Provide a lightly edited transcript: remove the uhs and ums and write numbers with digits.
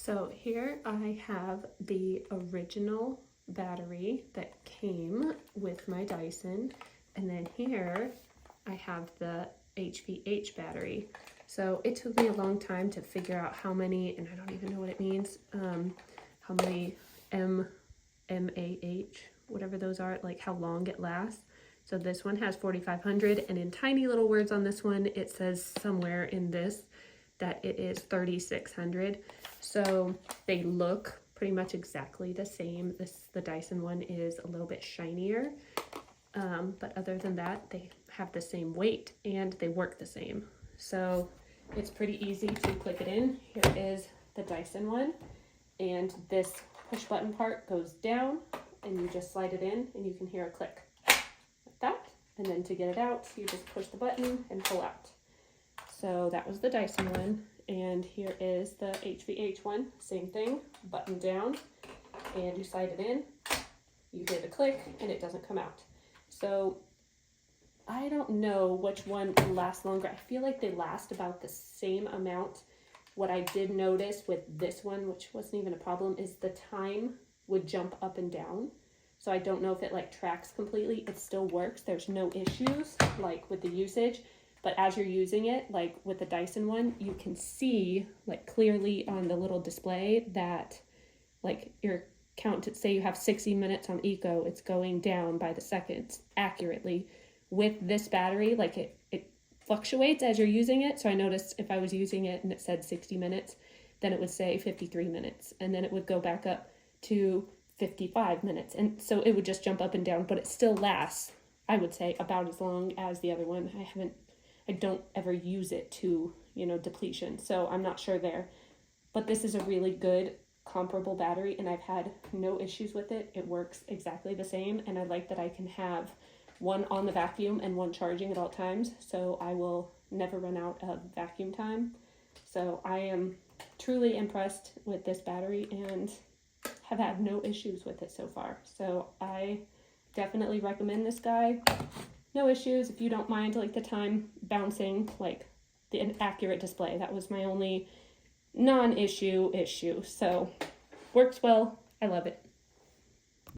So here I have the original battery that came with my Dyson, and then here I have the HVH battery. So it took me a long time to figure out how many, and I don't even know what it means, how many mAh, whatever those are, like how long it lasts. So this one has 4500, and in tiny little words on this one, it says somewhere in this that it is 3600. So they look pretty much exactly the same. The Dyson one is a little bit shinier, but other than that, they have the same weight and they work the same. So it's pretty easy to click it in. Here is the Dyson one, and this push button part goes down and you just slide it in and you can hear a click like that. And then to get it out, you just push the button and pull out. So that was the Dyson one, and here is the HVH one. Same thing, button down, and you slide it in, you hear the click, and it doesn't come out. So I don't know which one lasts longer. I feel like they last about the same amount. What I did notice with this one, which wasn't even a problem, is the time would jump up and down. So I don't know if it like tracks completely. It still works. There's no issues like with the usage. But as you're using it, like with the Dyson one, you can see like clearly on the little display that like your count, say you have 60 minutes on Eco, it's going down by the seconds accurately. With this battery, like it fluctuates as you're using it. So I noticed if I was using it and it said 60 minutes, then it would say 53 minutes. And then it would go back up to 55 minutes. And so it would just jump up and down, but it still lasts, I would say, about as long as the other one. I don't ever use it to, depletion. So I'm not sure there. But this is a really good comparable battery, and I've had no issues with it. It works exactly the same, and I like that I can have one on the vacuum and one charging at all times, so I will never run out of vacuum time. So I am truly impressed with this battery and have had no issues with it so far. So I definitely recommend this guy. No issues if you don't mind like the time bouncing, like the inaccurate display. That was my only non-issue. So works well. I love it.